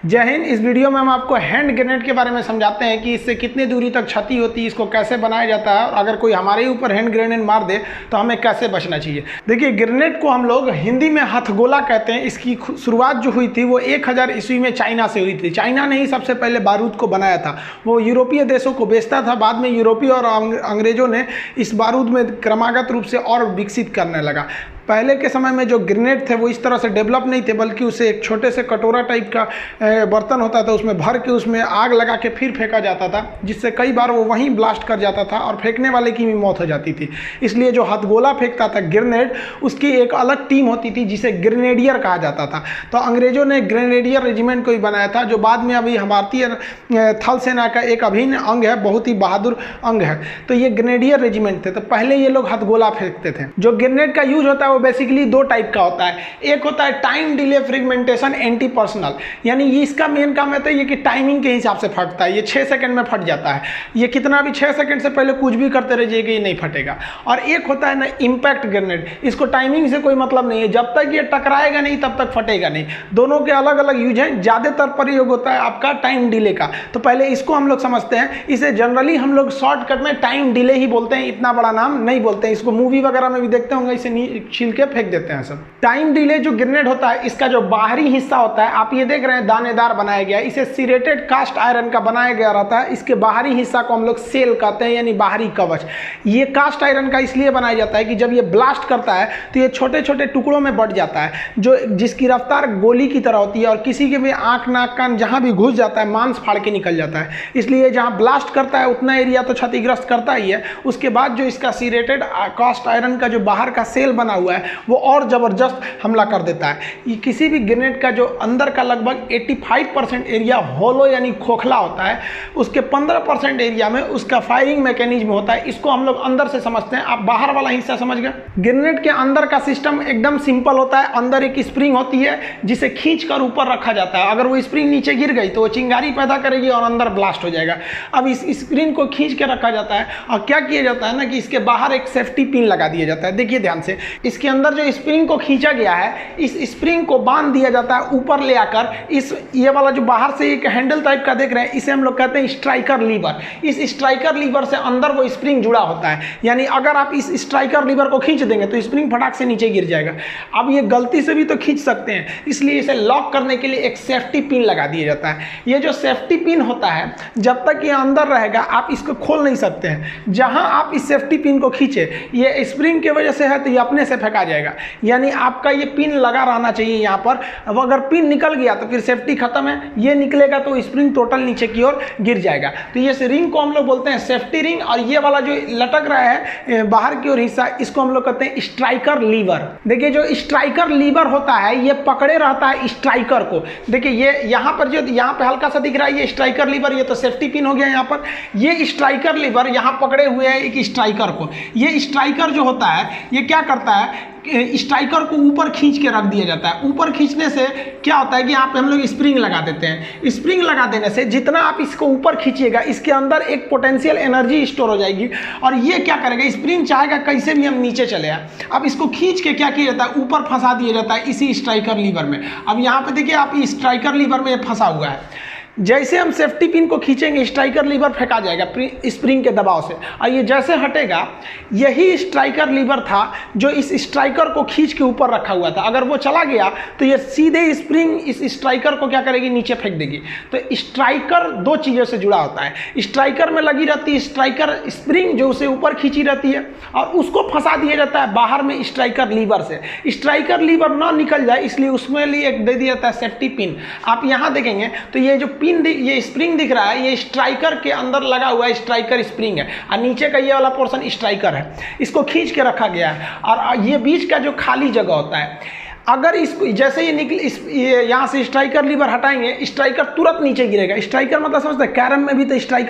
जय हिंद। इस वीडियो में हम आपको हैंड ग्रेनेड के बारे में समझाते हैं कि इससे कितनी दूरी तक क्षति होती है, इसको कैसे बनाया जाता है और अगर कोई हमारे ऊपर हैंड ग्रेनेड मार दे तो हमें कैसे बचना चाहिए। देखिए, ग्रेनेड को हम लोग हिंदी में हथगोला कहते हैं। इसकी शुरुआत जो हुई थी वो 1000 ईस्वी में चाइना से हुई थी। चाइना ने ही सबसे पहले बारूद को बनाया था। वो यूरोपीय देशों को बेचता था, बाद में यूरोपीय और अंग्रेजों ने इस बारूद में क्रमागत रूप से और विकसित करने लगा। पहले के समय में जो ग्रेनेड थे वो इस तरह से डेवलप नहीं थे, बल्कि उसे एक छोटे से कटोरा टाइप का बर्तन होता था, उसमें भर के उसमें आग लगा के फिर फेंका जाता था, जिससे कई बार वो वहीं ब्लास्ट कर जाता था और फेंकने वाले की भी मौत हो जाती थी। इसलिए जो हथगोला फेंकता था ग्रेनेड, उसकी एक अलग टीम होती थी जिसे ग्रेनेडियर कहा जाता था। तो अंग्रेजों ने ग्रेनेडियर रेजिमेंट को ही बनाया था, जो बाद में अभी भारतीय थल सेना का एक अभिन्न अंग है, बहुत ही बहादुर अंग है। तो ये ग्रेनेडियर रेजिमेंट थे। तो पहले ये लोग हथगोला फेंकते थे। जो ग्रेनेड का यूज होता है बेसिकली दो टाइप का होता है। एक होता है time delay fragmentation anti personal, यानी ये इसका मेन काम है ये कि टाइमिंग के हिसाब से फटता है। ये 6 सेकंड में फट जाता है। ये कितना भी 6 सेकंड से पहले कुछ भी करते रहिएगा, ये नहीं फटेगा। और एक होता है ना इंपैक्ट ग्रेनेड, इसको टाइमिंग से कोई मतलब नहीं है, जब तक ये टकराएगा नहीं तब तक फटेगा नहीं। दोनों के अलग अलग यूज हैं। ज़्यादातर प्रयोग होता है आपका टाइम डिले का। तो पहले इसको हम लोग समझते हैं। इसे जनरली हम लोग शॉर्टकट में टाइम डिले ही बोलते हैं, इतना बड़ा नाम नहीं बोलते हैं। इसको मूवी वगैरह में भी देखते होंगे, इसे छील के फेंक देते हैं सब। टाइम डिले जो ग्रेनेड होता है, इसका जो बाहरी हिस्सा होता है, आप ये देख रहे हैं दानेदार बनाया गया। इसे सिरेटेड कास्ट आयरन का बनाया गया रहता है। इसके बाहरी हिस्सा को हम लोग सेल कहते हैं, यानी बाहरी कवच। ये कास्ट आयरन का इसलिए बनाया जाता है कि जब ये ब्लास्ट करता है तो ये छोटे छोटे टुकड़ों में बढ़ जाता है, जो जिसकी रफ्तार गोली की तरह होती है और किसी के भी आंख नाक कान जहां भी घुस जाता है मांस फाड़ के निकल जाता है। इसलिए जहां ब्लास्ट करता है उतना एरिया तो क्षतिग्रस्त करता ही है, उसके बाद जो इसका सिरेटेड कास्ट आयरन का जो बाहर का सेल बना हुआ है वो और जबरदस्त हमला कर देता है। ये किसी भी ग्रेनेड का जो अंदर का लगभग 85% एरिया होलो यानी खोखला होता है, उसके 15% एरिया में उसका फायरिंग मैकेनिज्म होता है। इसको हम लोग अंदर से समझते हैं। आप बाहर वाला हिस्सा समझ गए। ग्रेनेड के अंदर का सिस्टम एकदम सिंपल होता है। अंदर एक स्प्रिंग होती है जिसे खींच कर ऊपर रखा जाता है। अगर वो स्प्रिंग नीचे गिर गई तो वो चिंगारी पैदा करेगी और अंदर ब्लास्ट हो जाएगा। अब इस स्प्रिंग को खींच के रखा जाता है और क्या किया जाता है ना कि इसके बाहर एक सेफ्टी पिन लगा दिया जाता है। देखिए ध्यान से, इसके अंदर जो स्प्रिंग को खींचा गया है, इस स्प्रिंग को बांध दिया जाता है ऊपर ले आकर। ये वाला जो बाहर से एक हैंडल टाइप का देख रहे हैं, इसे हम लोग कहते हैं स्ट्राइकर लीवर। इस स्ट्राइकर लीवर से अंदर वो स्प्रिंग जुड़ा होता है, यानी अगर आप इस स्ट्राइकर लीवर को खींच देंगे तो स्प्रिंग फटाक से नीचे गिर जाएगा। अब ये गलती से भी तो खींच सकते हैं, इसलिए इसे लॉक करने के लिए एक सेफ्टी पिन लगा दिया जाता है। ये जो सेफ्टी पिन होता है, जब तक ये अंदर रहेगा आप इसको खोल नहीं सकते हैं। जहां आप इस सेफ्टी पिन को खींचे, ये स्प्रिंग की वजह से है तो ये अपने से फेंका जाएगा, यानी आपका ये पिन लगा रहना चाहिए यहाँ पर। अब अगर पिन निकल गया तो फिर सेफ्टी खत्म है। ये निकलेगा तो स्प्रिंग टोटल नीचे की ओर गिर जाएगा। तो ये रिंग को हम लोग बोलते हैं सेफ्टी रिंग, और ये वाला जो लटक रहा है बाहर की ओर हिस्सा, इसको हम लोग कहते हैं स्ट्राइकर लीवर। देखिए, जो स्ट्राइकर लीवर होता है ये पकड़े रहता है स्ट्राइकर को। देखिए ये यहाँ पर जो यहाँ पे हल्का सा दिख रहा है ये स्ट्राइकर लीवर, ये तो सेफ्टी पिन हो गया यहाँ पर। ये स्ट्राइकर लीवर यहाँ पकड़े हुए है एक स्ट्राइकर को। ये स्ट्राइकर जो होता है ये क्या करता है, स्ट्राइकर को ऊपर खींच के रख दिया जाता है। ऊपर खींचने से क्या होता है कि यहाँ पे हम लोग स्प्रिंग लगा देते हैं। स्प्रिंग लगा देने से जितना आप इसको ऊपर खींचिएगा, इसके अंदर एक पोटेंशियल एनर्जी स्टोर हो जाएगी और ये क्या करेगा, स्प्रिंग चाहेगा कैसे भी हम नीचे चले आए। अब इसको खींच के क्या किया जाता है, ऊपर फंसा दिया जाता है इसी स्ट्राइकर लीवर में। अब यहाँ पे देखिए आप स्ट्राइकर लीवर में फंसा हुआ है। जैसे हम सेफ्टी पिन को खींचेंगे स्ट्राइकर लीवर फेंका जाएगा स्प्रिंग के दबाव से, और ये जैसे हटेगा, यही स्ट्राइकर लीवर था जो इस स्ट्राइकर को खींच के ऊपर रखा हुआ था। अगर वो चला गया तो ये सीधे स्प्रिंग इस स्ट्राइकर को क्या करेगी, नीचे फेंक देगी। तो स्ट्राइकर दो चीज़ों से जुड़ा होता है। स्ट्राइकर में लगी रहती है स्ट्राइकर स्प्रिंग जो उसे ऊपर खींची रहती है, और उसको फंसा दिया जाता है बाहर में स्ट्राइकर लीवर से। स्ट्राइकर लीवर ना निकल जाए इसलिए उसमें लिए एक दे दिया जाता है सेफ्टी पिन। आप यहाँ देखेंगे तो ये जो ये स्प्रिंग दिख रहा है, ये स्ट्राइकर के अंदर लगा हुआ है, स्ट्राइकर स्प्रिंग है, और नीचे का ये वाला पोर्शन स्ट्राइकर है। इसको खींच के रखा गया है, और ये बीच का जो खाली जगह होता है, अगर इसको जैसे ये यहाँ से स्ट्राइकर लीवर हटाएंगे, स्ट्राइकर तुरंत नीचे गिरेगा। स्ट्राइकर मतलब समझते हैं, कैरम में भी तो स्ट्राइकर